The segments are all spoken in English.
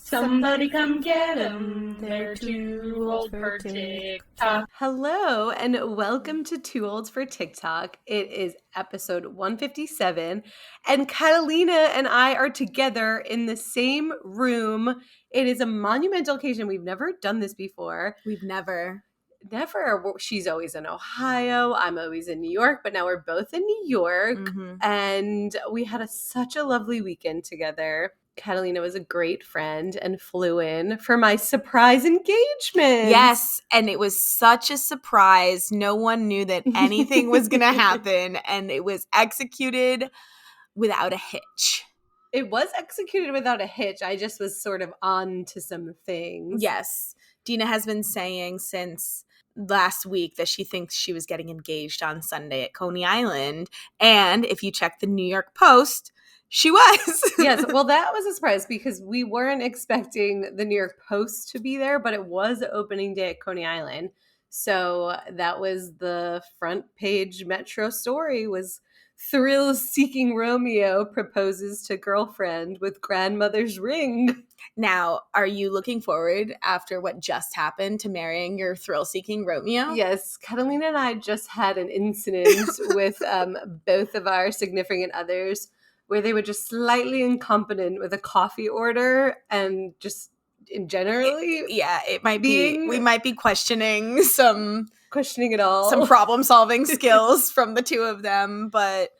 Somebody come get them. They're too old for TikTok. Hello and welcome to Too Old for TikTok. It is episode 157 and Catalina and I are together in the same room. It is a monumental occasion. We've never done this before. Never. She's always in Ohio. I'm always in New York, but now we're both in New York. And we had such a lovely weekend together. Catalina was a great friend and flew in for my surprise engagement. Yes, and it was such a surprise. No one knew that anything was going to happen, and it was executed without a hitch. It was executed without a hitch. I just was sort of on to some things. Yes. Dina has been saying since last week that she thinks she was getting engaged on Sunday at Coney Island. And if you check the New York Post, she was. Yes. Well, that was a surprise because we weren't expecting the New York Post to be there, but it was opening day at Coney Island. So that was the front page Metro story was thrill-seeking Romeo proposes to girlfriend with grandmother's ring. Now, are you looking forward after what just happened to marrying your thrill-seeking Romeo? Yes. Catalina and I just had an incident with both of our significant others where they were just slightly incompetent with a coffee order and just generally. It might be. We might be questioning it all. Some problem-solving skills from the two of them, but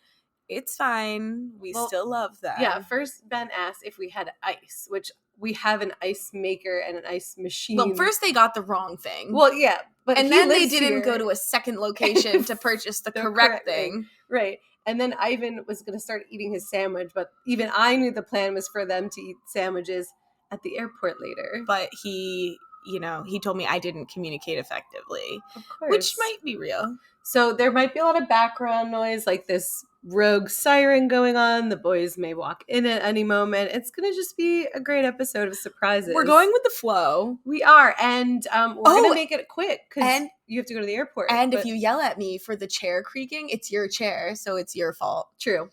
it's fine. We still love them. Yeah, first Ben asked if we had ice, which we have an ice maker and an ice machine. Well, first they got the wrong thing. Well, yeah. And then they didn't go to a second location to purchase the correct thing. Right. And then Ivan was going to start eating his sandwich, but even I knew the plan was for them to eat sandwiches at the airport later. But he told me I didn't communicate effectively. Of course. Which might be real. So there might be a lot of background noise, like this rogue siren going on. The boys may walk in at any moment. It's going to just be a great episode of surprises. We're going with the flow. We are. And we're going to make it quick because you have to go to the airport. And if you yell at me for the chair creaking, it's your chair, so it's your fault. True.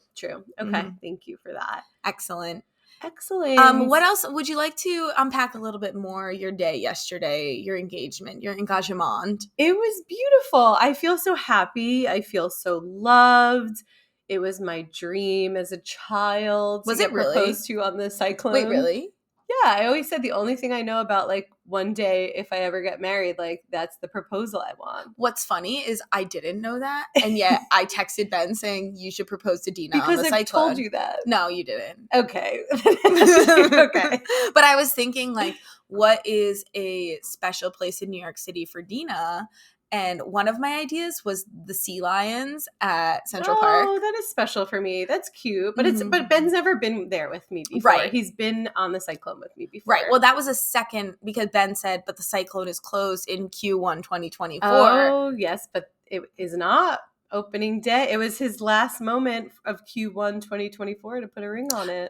Okay. Thank you for that. Excellent. What else would you like to unpack a little bit more? Your day yesterday, your engagement, your engagement. It was beautiful. I feel so happy. I feel so loved. It was my dream as a child. Was it really? Proposed to on the cyclone. Wait, really? Yeah, I always said the only thing I know about like one day if I ever get married, like that's the proposal I want. What's funny is I didn't know that, and yet I texted Ben saying you should propose to Dina on the cyclone. Because I told you that. No, you didn't. Okay. Okay. But I was thinking like, what is a special place in New York City for Dina? And one of my ideas was the sea lions at Central Park. Oh, that is special for me. That's cute. But but Ben's never been there with me before. Right. He's been on the cyclone with me before. Right. Well, that was a second because Ben said, but the cyclone is closed in Q1 2024. Oh, yes, but it is not opening day. It was his last moment of Q1 2024 to put a ring on it.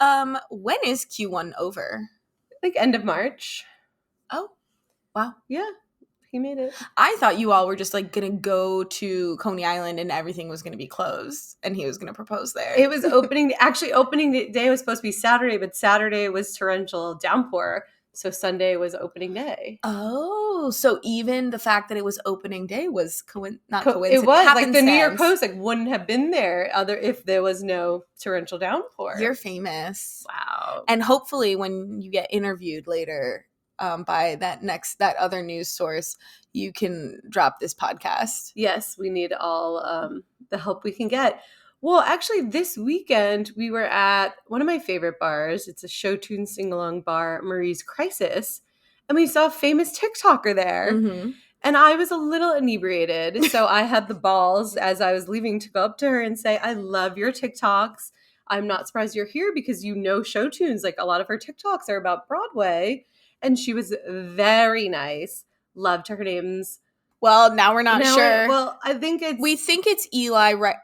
When is Q1 over? Like end of March. Oh, wow. Yeah. He made it. I thought you all were just like going to go to Coney Island and everything was going to be closed and he was going to propose there. It was opening day was supposed to be Saturday, but Saturday was torrential downpour. So Sunday was opening day. Oh, so even the fact that it was opening day was not coincidence. It was like the New York Post wouldn't have been there if there was no torrential downpour. You're famous. Wow. And hopefully when you get interviewed later by that other news source, you can drop this podcast. Yes, we need all the help we can get. Well, actually, this weekend we were at one of my favorite bars. It's a show tune sing-along bar, Marie's Crisis, and we saw a famous TikToker there. Mm-hmm. And I was a little inebriated, so I had the balls as I was leaving to go up to her and say, I love your TikToks. I'm not surprised you're here because you know show tunes. Like a lot of her TikToks are about Broadway. And she was very nice. Loved her. Her name's... Well, now we're not sure. Well, I think it's... We think it's Eli, right?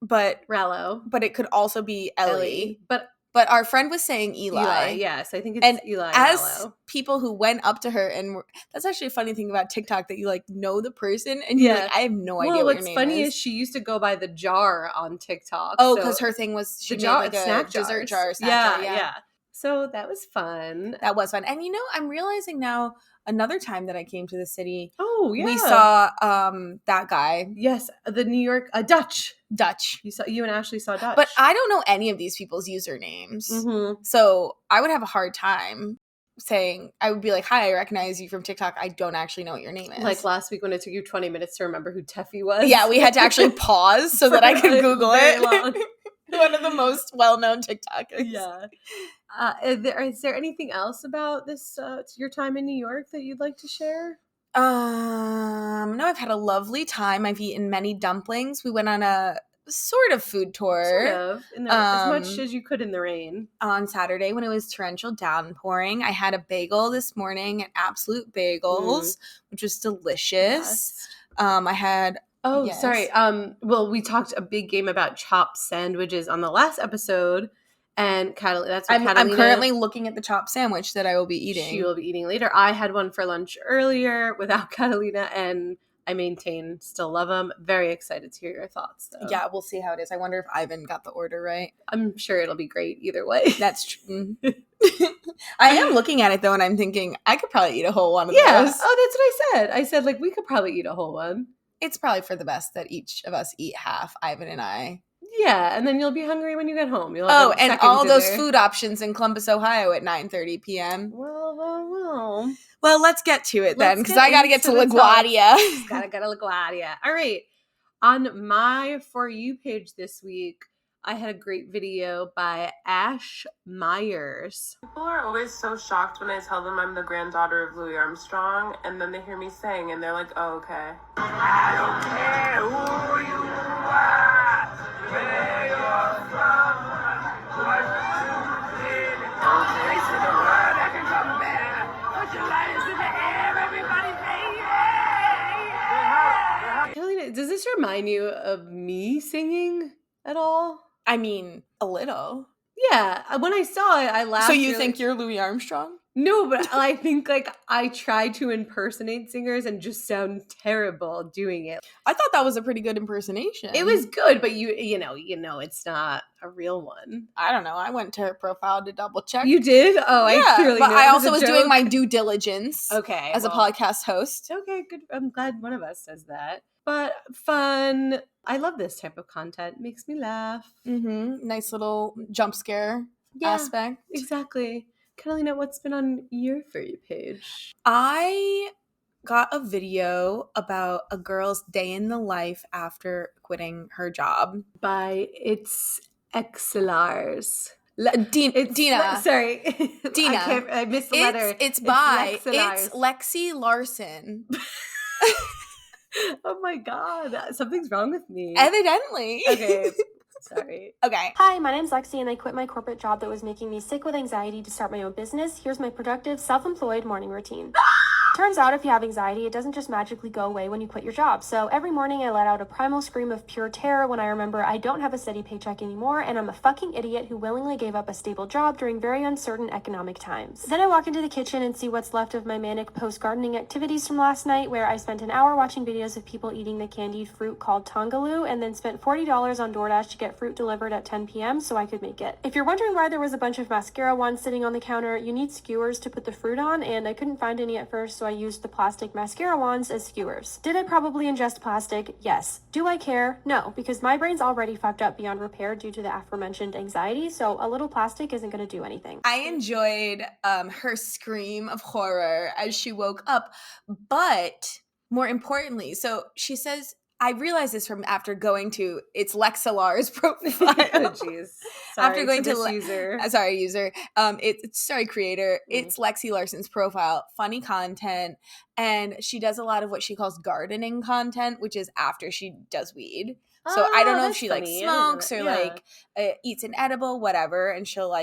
But Rallo. But it could also be Ellie. But our friend was saying Eli. Yes, I think it's Eli. As Rallo. People who went up to her and that's actually a funny thing about TikTok that you like know the person and you're like, I have no idea what your name is. What's funny is she used to go by the jar on TikTok. Oh, because her thing was she made like a snack dessert jar. Snack jar. Yeah. So that was fun. That was fun. And I'm realizing now another time that I came to the city, Oh, yeah. we saw that guy. Yes, the New York Dutch. You and Ashley saw Dutch. But I don't know any of these people's usernames. Mm-hmm. So I would have a hard time saying, I would be like, hi, I recognize you from TikTok. I don't actually know what your name is. Like last week when it took you 20 minutes to remember who Teffy was. Yeah, we had to actually pause so that I could Google very it. long. One of the most well-known TikTokers. Yeah. Is there anything else about this your time in New York that you'd like to share? No, I've had a lovely time. I've eaten many dumplings. We went on a sort of food tour. Sort of. As much as you could in the rain. On Saturday when it was torrential downpouring. I had a bagel this morning at Absolute Bagels, which was delicious. Yes. I had... Oh, yes. sorry. Well, we talked a big game about chopped sandwiches on the last episode. And Catalina, I'm currently looking at the chopped sandwich that I will be eating. She will be eating later. I had one for lunch earlier without Catalina, and I maintain still love them. Very excited to hear your thoughts, though. Yeah, we'll see how it is. I wonder if Ivan got the order right. I'm sure it'll be great either way. That's true. I am looking at it, though, and I'm thinking, I could probably eat a whole one of those. Oh, that's what I said. I said, we could probably eat a whole one. It's probably for the best that each of us eat half, Ivan and I. Yeah, and then you'll be hungry when you get home. And all those food options in Columbus, Ohio at 9:30 p.m. Well. Well, let's get to it then, because I got to get to LaGuardia. Gotta go to LaGuardia. All right. On my For You page this week, I had a great video by Ash Myers. People are always so shocked when I tell them I'm the granddaughter of Louis Armstrong, and then they hear me sing, and they're like, oh, okay. I don't care who you are, where you're from, what you did. Don't place in the world that can come better. Put your lighters in the air, everybody say yeah. Catalina, does this remind you of me singing at all? I mean, a little. Yeah. When I saw it, I laughed. So you think you're Louis Armstrong? No, but I think I try to impersonate singers and just sound terrible doing it. I thought that was a pretty good impersonation. It was good, but you know, it's not a real one. I don't know. I went to her profile to double check. You did? Oh, yeah, I clearly but knew I it also was a doing joke. my due diligence. Okay, as a podcast host. Okay, good. I'm glad one of us says that. But fun. I love this type of content. It makes me laugh. Mm-hmm. Nice little jump scare aspect. Exactly. Catalina, what's been on your For You page? I got a video about a girl's day in the life after quitting her job. By It's Exilars. Dina. Sorry. Dina. I missed the letter. It's Lexi Larson. Oh my God. Something's wrong with me. Evidently. Okay. Sorry. Okay. Hi, my name's Lexi, and I quit my corporate job that was making me sick with anxiety to start my own business. Here's my productive, self-employed morning routine. Turns out if you have anxiety, it doesn't just magically go away when you quit your job. So every morning I let out a primal scream of pure terror when I remember I don't have a steady paycheck anymore, and I'm a fucking idiot who willingly gave up a stable job during very uncertain economic times. Then I walk into the kitchen and see what's left of my manic post-gardening activities from last night, where I spent an hour watching videos of people eating the candied fruit called tongaloo, and then spent $40 on DoorDash to get fruit delivered at 10 p.m. so I could make it. If you're wondering why there was a bunch of mascara wands sitting on the counter, you need skewers to put the fruit on, and I couldn't find any at first, so I used the plastic mascara wands as skewers. Did I probably ingest plastic? Yes. Do I care? No, because my brain's already fucked up beyond repair due to the aforementioned anxiety, so a little plastic isn't going to do anything. I enjoyed her scream of horror as she woke up, but more importantly, so she says, I realized this from after going to it's Lexilar's profile. Oh, jeez. After going to user. Creator. It's Lexi Larson's profile. Funny content. And she does a lot of what she calls gardening content, which is after she does weed. So I don't know if she funny. smokes or eats an edible, whatever. And she'll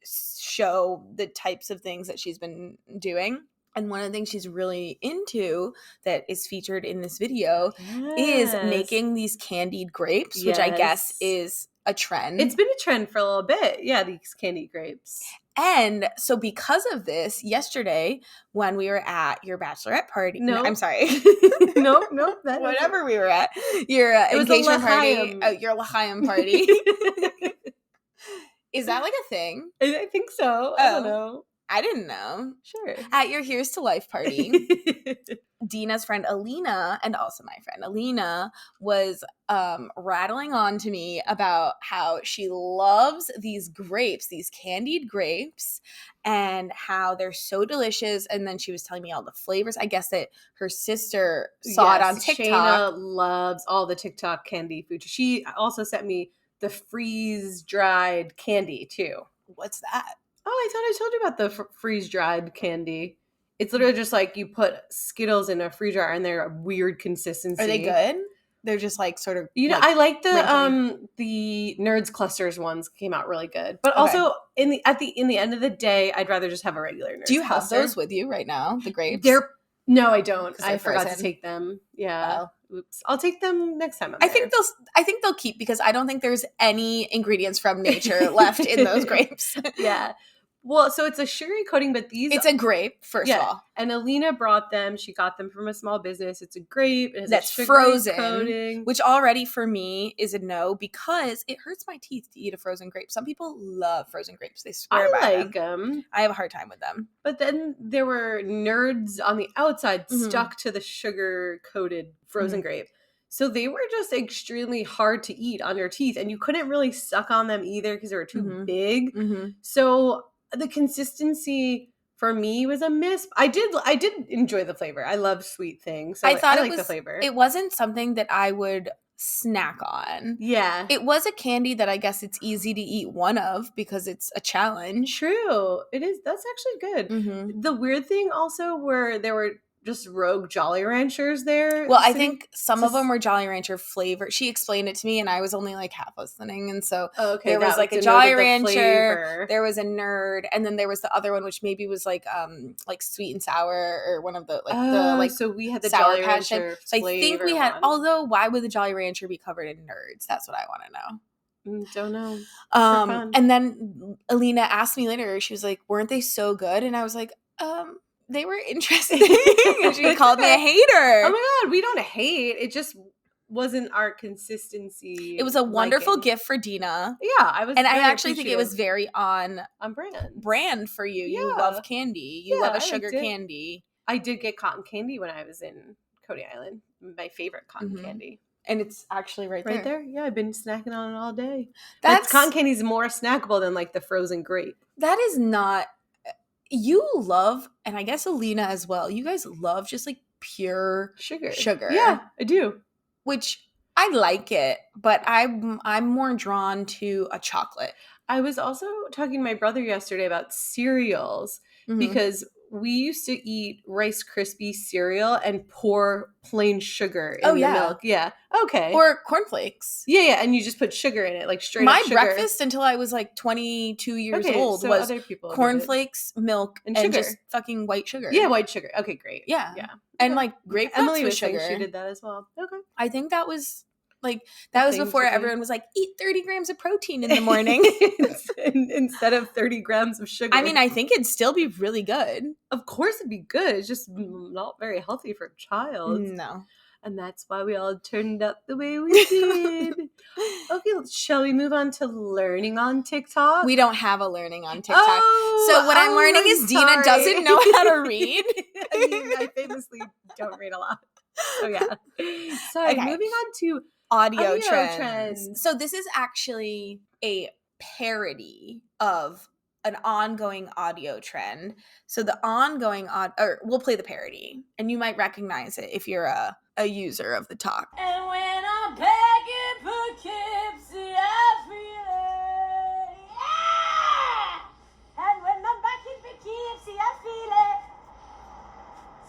show the types of things that she's been doing. And one of the things she's really into that is featured in this video is making these candied grapes, which I guess is a trend. It's been a trend for a little bit. Yeah, these candied grapes. And so because of this, yesterday when we were at your bachelorette party, I'm sorry. Nope. Whatever we were at, your engagement party, your L'chaim party. Is that like a thing? I think so. I don't know. I didn't know. Sure. At your Here's to Life party, Dina's friend Alina, and also my friend Alina, was rattling on to me about how she loves these grapes, these candied grapes, and how they're so delicious. And then she was telling me all the flavors. I guess that her sister saw it on TikTok. Shayna loves all the TikTok candy food. She also sent me the freeze-dried candy, too. What's that? Oh, I thought I told you about the freeze-dried candy. It's literally just like you put Skittles in a freezer and they're a weird consistency. Are they good? They're just like sort of. You know, like, I like wrinkly. the Nerds Clusters ones came out really good. But also in the end of the day, I'd rather just have a regular Nerds Do you have Cluster. those with you right now? The grapes? No, I don't. 'Cause they're I forgot to frozen. take them. Yeah. Oh. Oops. I'll take them next time. I think they'll keep because I don't think there's any ingredients from nature left in those grapes. Yeah. Well, so it's a sugary coating, but It's a grape, first of all. And Alina brought them. She got them from a small business. It's a grape. It has That's a sugary frozen, coating. which already for me is a no because it hurts my teeth to eat a frozen grape. Some people love frozen grapes. They swear by I them. like them. I have a hard time with them. But then there were nerds on the outside Mhm. stuck to the sugar-coated frozen grape. So they were just extremely hard to eat on your teeth. And you couldn't really suck on them either because they were too big. Mm-hmm. So the consistency for me was a miss. I did enjoy the flavor. I love sweet things. So I thought like the flavor. It wasn't something that I would snack on. Yeah. It was a candy that I guess it's easy to eat one of because it's a challenge. True. It is. That's actually good. Mm-hmm. The weird thing also were there were just rogue Jolly Ranchers there. Well, I think some of them were Jolly Rancher flavor. She explained it to me, and I was only like half listening, and so there was like a Jolly Rancher, there was a Nerd, and then there was the other one, which maybe was like sweet and sour or one of the so we had the Sour Jolly Patch. Rancher. So I think we had. one. Although, why would the Jolly Rancher be covered in Nerds? That's what I want to know. Don't know. And then Alina asked me later. She was like, "Weren't they so good?" And I was like, They were interesting. And she called me a hater. Oh my God, we don't hate. It just wasn't our consistency. It was a wonderful gift for Dina. Yeah, I actually think it was very on brand for you. Yeah. You love candy. You love a sugar candy. I did get cotton candy when I was in Coney Island. My favorite cotton candy. And it's actually right there. Yeah, I've been snacking on it all day. Cotton candy is more snackable than like the frozen grape. That is not. You love, and I guess Alina as well, you guys love just like pure sugar. Yeah, I do. Which I like it, but I'm more drawn to a chocolate. I was also talking to my brother yesterday about cereals because we used to eat Rice Krispie cereal and pour plain sugar in the milk. Yeah. Okay. Or cornflakes. Yeah, and you just put sugar in it, like straight up sugar. My breakfast until I was like 22 years old was other people cornflakes, milk, and sugar. Just fucking white sugar. Yeah, white sugar. Okay, great. Yeah. And like grape nuts Emily with was sugar. saying she did that as well. Okay. I think that was that was before everyone was like, eat 30 grams of protein in the morning. Instead of 30 grams of sugar. I mean, I think it'd still be really good. Of course it'd be good. It's just not very healthy for a child. No. And that's why we all turned out the way we did. Okay, shall we move on to learning on TikTok? We don't have a learning on TikTok. So what I'm learning is Dina doesn't know how to read. I mean, I famously don't read a lot. So yeah. So moving on to audio trends. So this is actually a parody of an ongoing audio trend. So the ongoing we'll play the parody, and you might recognize it if you're a user of the talk. And when I'm begging Poughkeepsie, I feel it. Yeah! And when I'm back in Poughkeepsie, I feel it.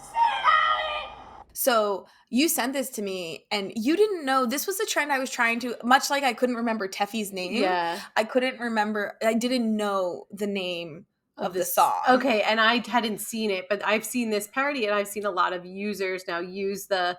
Say it. So you sent this to me, and you didn't know this was a trend I was trying to, much like I couldn't remember Teffy's name. Yeah. I didn't know the name of the song. Okay, and I hadn't seen it, but I've seen this parody, and I've seen a lot of users now use the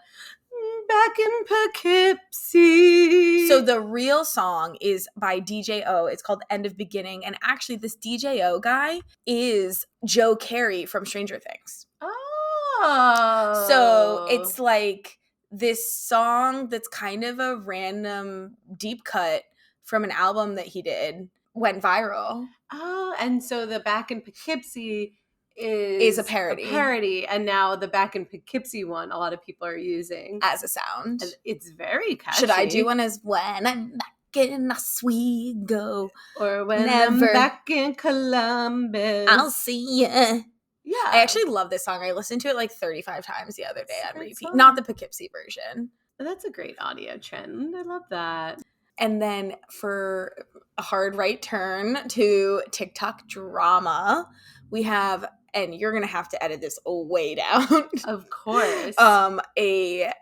back in Poughkeepsie. So the real song is by DJ O. It's called End of Beginning, and actually this DJ O guy is Joe Carey from Stranger Things. Oh. So it's like this song that's kind of a random deep cut from an album that he did, went viral. Oh, and so the Back in Poughkeepsie is a parody. And now the Back in Poughkeepsie one, a lot of people are using. As a sound. It's very catchy. Should I do one as when I'm back in Oswego? Or when Never. I'm back in Columbus. I'll see ya. Yeah. I actually love this song. I listened to it like 35 times the other day It's a on great repeat. song. Not the Poughkeepsie version. That's a great audio trend. I love that. And then for a hard right turn to TikTok drama, we have, and you're going to have to edit this way down. Of course. A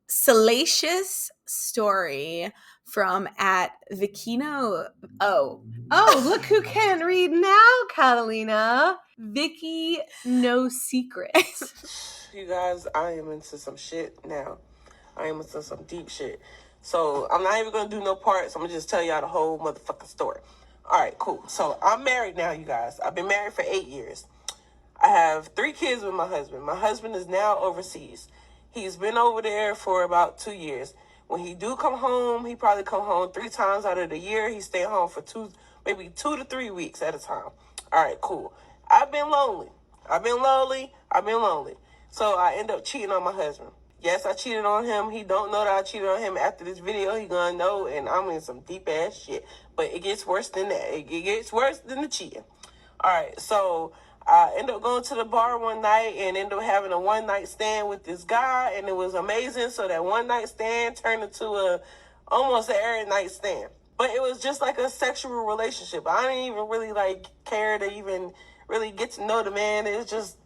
salacious story from @Vicino. Oh, look who can read now, Catalina. Vicky No Secrets. You guys, I am into some shit now. I am into some deep shit. So I'm not even gonna do no parts. I'm gonna just tell y'all the whole motherfucking story. All right, cool. So I'm married now, you guys. I've been married for 8 years. I have 3 kids with my husband. My husband is now overseas. He's been over there for about 2 years. When he do come home, he probably come home 3 times out of the year. He stay home for maybe 2 to 3 weeks at a time. All right, cool. I've been lonely. So I end up cheating on my husband. Yes, I cheated on him. He don't know that I cheated on him. After this video, he gonna know, and I'm in some deep ass shit. But it gets worse than that. It gets worse than the cheating. All right, so I ended up going to the bar one night and ended up having a one-night stand with this guy, and it was amazing. So that one-night stand turned into almost an every night stand. But it was just like a sexual relationship. I didn't even really care to even really get to know the man. It was just,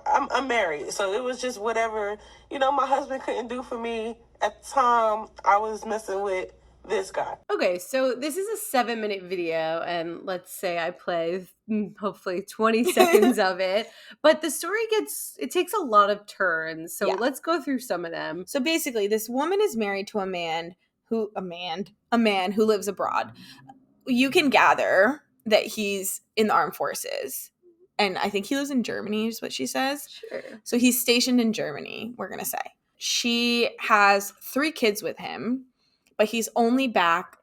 I'm married, so it was just whatever, my husband couldn't do for me at the time. I was messing with this guy. Okay, so this is a 7-minute video, and let's say I play hopefully 20 seconds of it, but the story takes a lot of turns, so let's go through some of them. So basically, this woman is married to a man who lives abroad. You can gather that he's in the armed forces. And I think he lives in Germany, is what she says. Sure. So he's stationed in Germany, we're going to say. She has 3 kids with him, but he's only back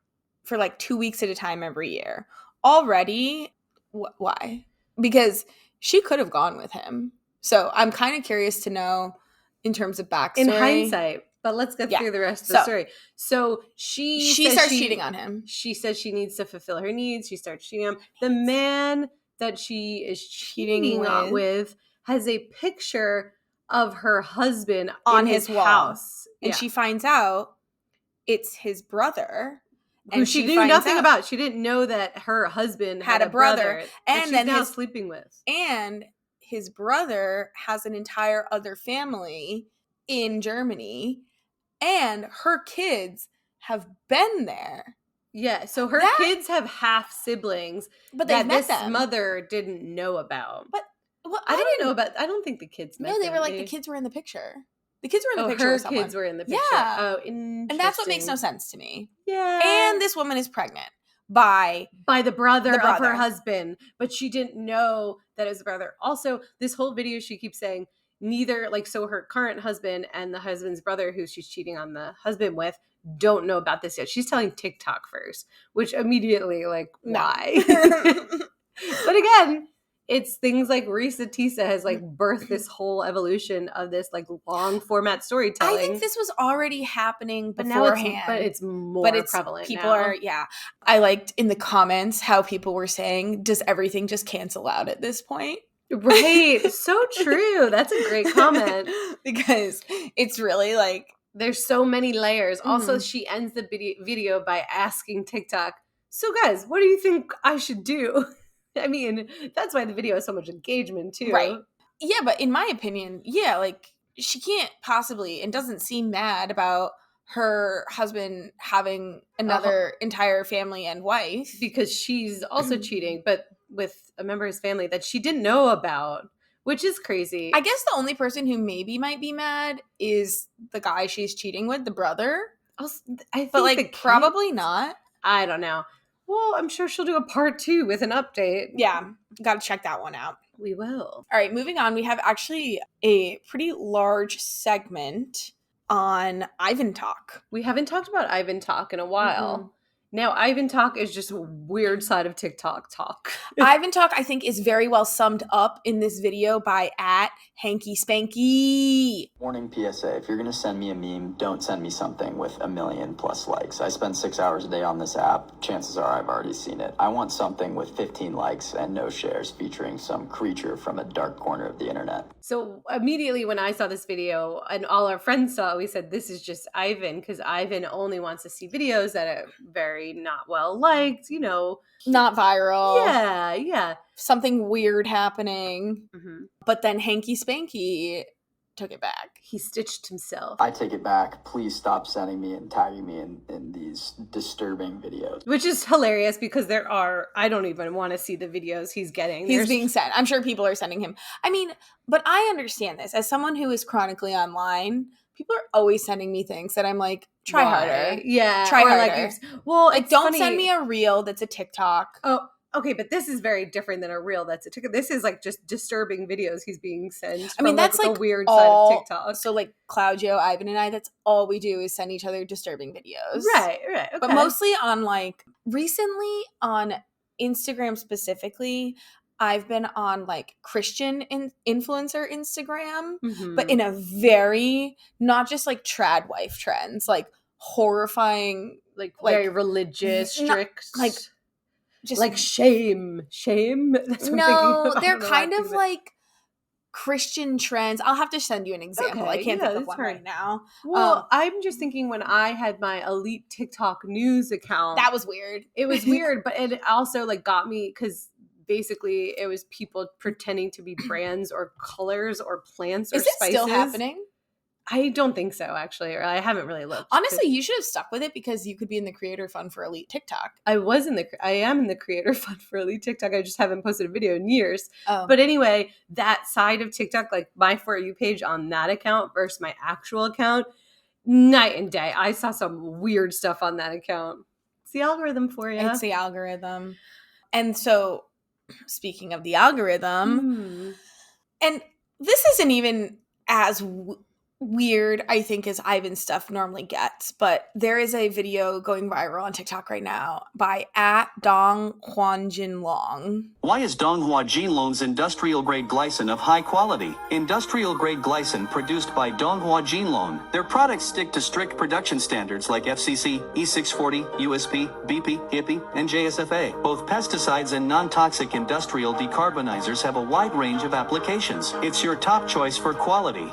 for 2 weeks at a time every year. Already, why? Because she could have gone with him. So I'm kind of curious to know in terms of backstory. In hindsight. But let's get through the rest of the story. So she starts cheating on him. She says she needs to fulfill her needs. She starts cheating on him. The man that she is cheating with has a picture of her husband on in his house. And she finds out it's his brother. Who she knew nothing about. She didn't know that her husband had a brother and she's then now sleeping with. And his brother has an entire other family in Germany. And her kids have been there. Yeah, so her kids have half siblings but that this mother didn't know about. But I don't think the kids met them. No, they were the kids were in the picture. The kids were in the picture with someone. Her kids were in the picture. Yeah. Oh, interesting. And that's what makes no sense to me. Yeah. And this woman is pregnant by the brother of her husband, but she didn't know that it was the brother. Also, this whole video she keeps saying neither, so her current husband and the husband's brother, who she's cheating on the husband with, don't know about this yet. She's telling TikTok first, which immediately, why? But again, it's things like Risa Tisa has birthed this whole evolution of this long format storytelling. I think this was already happening beforehand. But it's more prevalent people now. I liked in the comments how people were saying, does everything just cancel out at this point? Right. So true. That's a great comment. Because it's really there's so many layers. Mm-hmm. Also, she ends the video by asking TikTok, so guys, what do you think I should do? I mean, that's why the video has so much engagement too. Right. Yeah, but in my opinion, she can't possibly and doesn't seem mad about her husband having another entire family and wife. Because she's also cheating, but with a member of his family that she didn't know about, which is crazy. I guess the only person who maybe might be mad is the guy she's cheating with, the brother. Also, I think probably not. I don't know. Well, I'm sure she'll do a part 2 with an update. Yeah, got to check that one out. We will. All right, moving on. We have actually a pretty large segment on Ivan Talk. We haven't talked about Ivan Talk in a while. Now, Ivan Talk is just a weird side of TikTok talk. Ivan Talk, I think, is very well summed up in this video by @HankySpanky. Warning PSA, if you're going to send me a meme, don't send me something with 1 million plus likes. I spend 6 hours a day on this app. Chances are I've already seen it. I want something with 15 likes and no shares featuring some creature from a dark corner of the internet. So immediately when I saw this video and all our friends saw it, we said, this is just Ivan, because Ivan only wants to see videos that are very not well liked, you know. Not viral. Yeah. Something weird happening. Mm-hmm. But then HankySpanky took it back. He stitched himself. I take it back. Please stop sending me and tagging me in these disturbing videos. Which is hilarious because I don't even want to see the videos he's getting. He's being sent. I'm sure people are sending him. I mean, but I understand this. As someone who is chronically online, people are always sending me things that I'm like, try harder. Yeah. Try or harder. Like don't funny. send me a reel that's a TikTok. Oh, okay, but this is very different than a reel that's a TikTok. This is like just disturbing videos he's being sent. I mean, that's like like the weird all, side of TikTok. So like Claudio, Ivan, and I, that's all we do is send each other disturbing videos. Right. Okay. But mostly on like recently on Instagram specifically, I've been on like Christian influencer Instagram, but in a very, not just like trad wife trends, like horrifying, like very religious, strict, like just like shame. That's what I'm thinking about. They're kind of like Christian trends. I'll have to send you an example. Okay, I can't think of one right right now. Well, I'm just thinking when I had my elite TikTok news account, that was weird. It was weird, but it also like got me because basically it was people pretending to be brands or colors or plants or spices. Is it still happening? I don't think so, actually. Or I haven't really looked. Honestly, you should have stuck with it because you could be in the creator fund for Elite TikTok. I am in the creator fund for Elite TikTok. I just haven't posted a video in years. Oh. But anyway, that side of TikTok, like my For You page on that account versus my actual account, night and day. I saw some weird stuff on that account. It's the algorithm for you. It's the algorithm. And so, speaking of the algorithm, and this isn't even as weird, I think, as Ivan's stuff normally gets, but there is a video going viral on TikTok right now by @DongHuanJinLong. Why is Donghua Jinlong's industrial grade glycine of high quality? Industrial grade glycine produced by Donghua Jinlong. Their products stick to strict production standards like FCC, E640, USP, BP, HIPPY, and JSFA. Both pesticides and non-toxic industrial decarbonizers have a wide range of applications. It's your top choice for quality.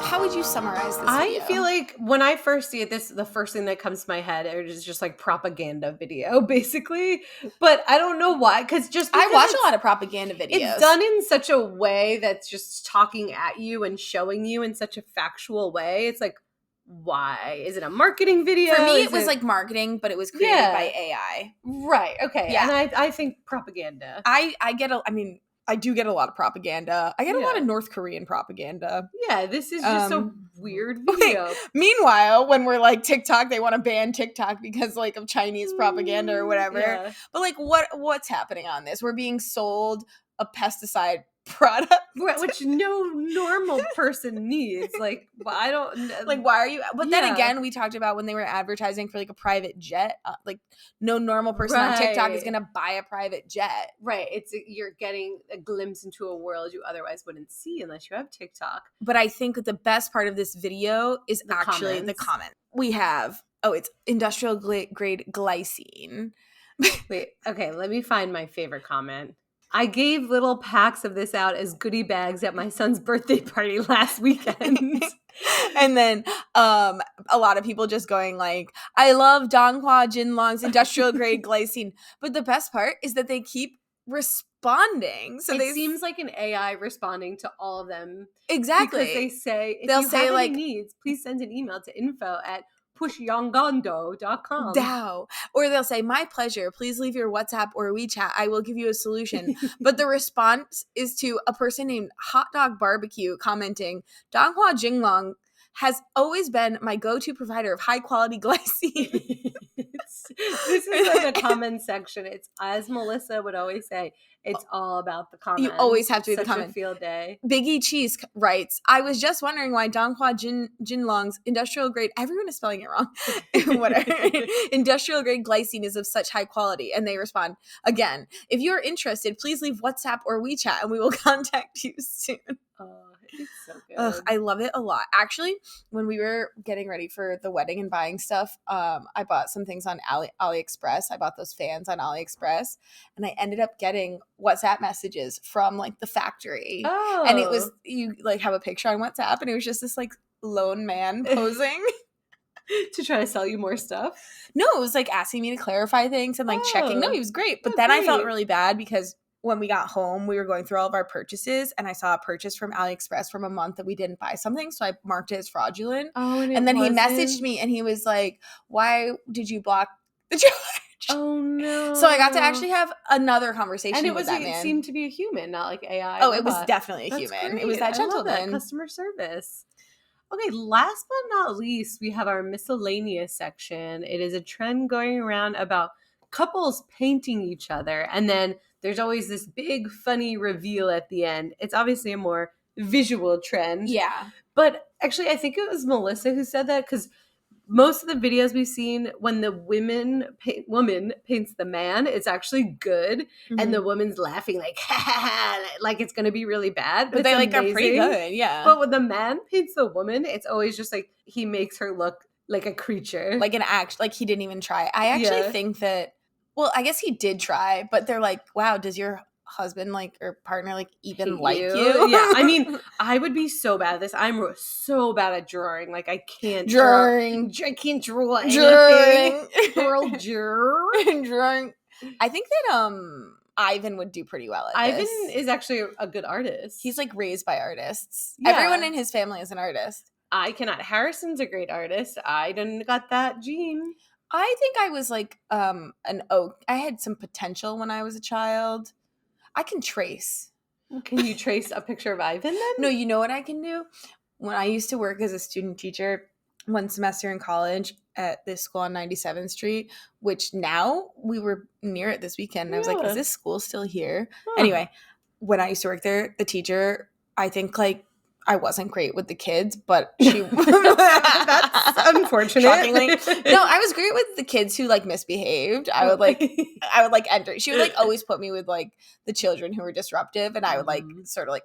How would you summarize this I video? feel like when I first see it, the first thing that comes to my head is just like propaganda video, basically. But I don't know why, because I watch a lot of propaganda videos. It's done in such a way that's just talking at you and showing you in such a factual way. It's like, why? Is it a marketing video? For me, it was like marketing, but it was created by AI. Right. Okay. Yeah. And I think propaganda. I do get a lot of propaganda. I get a lot of North Korean propaganda. Yeah, this is just a weird video. Wait, meanwhile, when we're like TikTok, they want to ban TikTok because like of Chinese propaganda or whatever. Yeah. But like what's happening on this? We're being sold a pesticide product, which no normal person needs. Like, I don't like. Why are you? But then again, we talked about when they were advertising for like a private jet. Like, no normal person on TikTok is gonna buy a private jet. Right. You're getting a glimpse into a world you otherwise wouldn't see unless you have TikTok. But I think the best part of this video is actually the comment. We have it's industrial grade glycine. Wait. Okay. Let me find my favorite comment. I gave little packs of this out as goodie bags at my son's birthday party last weekend. And then a lot of people just going like, I love Donghua Jinlong's industrial grade glycine. But the best part is that they keep responding. So it seems like an AI responding to all of them. Exactly. Because they say, if they'll you say have like, any needs, please send an email to info@pushyongando.com. Dow. Or they'll say, my pleasure. Please leave your WhatsApp or WeChat. I will give you a solution. But the response is to a person named Hot Dog Barbecue commenting, Donghua Jinlong has always been my go-to provider of high-quality glycine. It's This is like the comment section. It's, as Melissa would always say, it's all about the comments. You always have to be the Such a comment. field day. Biggie Cheese writes, I was just wondering why Donghua Jinlong's industrial grade, everyone is spelling it wrong, whatever, industrial grade glycine is of such high quality. And they respond, again, if you're interested, please leave WhatsApp or WeChat and we will contact you soon. Oh, it's so good. Ugh, I love it a lot. Actually, when we were getting ready for the wedding and buying stuff, I bought some things on AliExpress. I bought those fans on AliExpress, and I ended up getting WhatsApp messages from like the factory. Oh. And it was, you like have a picture on WhatsApp, and it was just this like lone man posing. To try to sell you more stuff? No, it was like asking me to clarify things and like checking. No, he was great. But Oh, then I felt great. really bad because when we got home, we were going through all of our purchases, and I saw a purchase from AliExpress from a month that we didn't buy something, so I marked it as fraudulent. Oh, And then he messaged me, and he was like, "Why did you block the charge?" Oh no! So I got to actually have another conversation and it with was that it man. seemed to be a human, not like AI. Oh, it was robot. definitely a That's human. great. It was that I love that. gentleman. Customer service. Okay, last but not least, we have our miscellaneous section. It is a trend going around about couples painting each other, and then there's always this big funny reveal at the end. It's obviously a more visual trend. Yeah. But actually, I think it was Melissa who said that, because most of the videos we've seen, when the woman paints the man, it's actually good, and the woman's laughing like, ha ha ha, like it's going to be really bad. But it's they like are pretty amazing. good. Yeah. But when the man paints the woman, it's always just like he makes her look like a creature. Like an act, like he didn't even try. I actually think that, well, I guess he did try, but they're like, wow, does your husband like or partner like even hate like you? Yeah, I mean, I would be so bad at this. I'm so bad at drawing. Like I can't Drawing. I can't draw Drawing. anything. Girl, Drawing. I think that Ivan would do pretty well at Ivan this. is actually a good artist. He's like raised by artists. Yeah. Everyone in his family is an artist. I cannot. Harrison's a great artist. I didn't got that gene. I think I was like I had some potential when I was a child. I can trace. Can you trace a picture of Ivan then? No, you know what I can do? When I used to work as a student teacher one semester in college at this school on 97th Street, which now we were near it this weekend. And I was like, is this school still here? Huh. Anyway, when I used to work there, the teacher, I think like I wasn't great with the kids, but she That's unfortunate. Shockingly. No, I was great with the kids who like misbehaved. I would like enter. She would like always put me with like the children who were disruptive, and I would like sort of like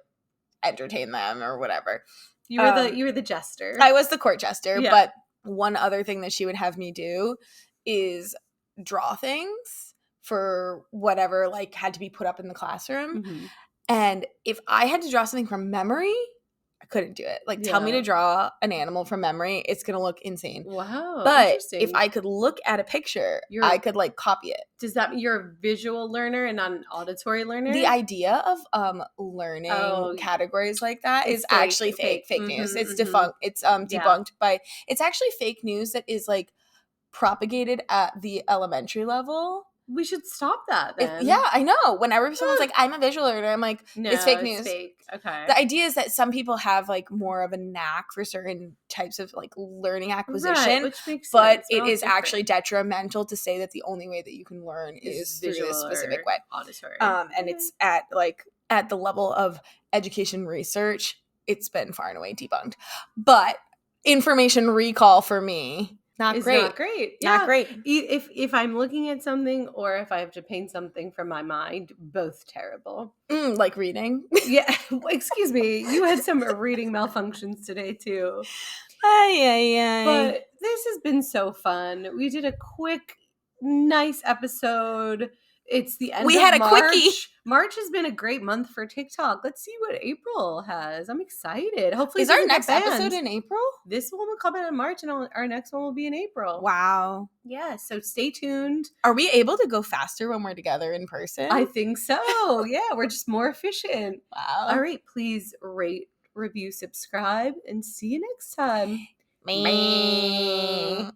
entertain them or whatever. You were the jester. I was the court jester, Yeah. but one other thing that she would have me do is draw things for whatever like had to be put up in the classroom. Mhm. And if I had to draw something from memory, I couldn't do it. Like, tell me to draw an animal from memory, it's going to look insane. Wow. But interesting. if I could look at a picture, I could like copy it. Does that mean you're a visual learner and not an auditory learner? The idea of learning categories like that is actually fake news. It's defunct. It's debunked by. It's actually fake news that is like propagated at the elementary level. We should stop that then. Yeah, I know. Whenever someone's like, I'm a visual learner, I'm like, No, it's fake news. Fake. Okay. The idea is that some people have like more of a knack for certain types of like learning acquisition, right, which makes but sense. it is actually detrimental to say that the only way that you can learn is through this specific way. Auditory. And it's at the level of education research, it's been far and away debunked. But information recall for me, not great. Not great. Not great. If I'm looking at something or if I have to paint something from my mind, both terrible. Like reading. Yeah. Excuse me. You had some reading malfunctions today too. But this has been so fun. We did a quick, nice episode. It's the end We of had a March. quickie. March has been a great month for TikTok. Let's see what April has. I'm excited. Hopefully, is our next episode in April? This one will come out in March, and our next one will be in April. Wow. Yeah, so stay tuned. Are we able to go faster when we're together in person? I think so. Yeah, we're just more efficient. Wow. All right, please rate, review, subscribe, and see you next time. Me.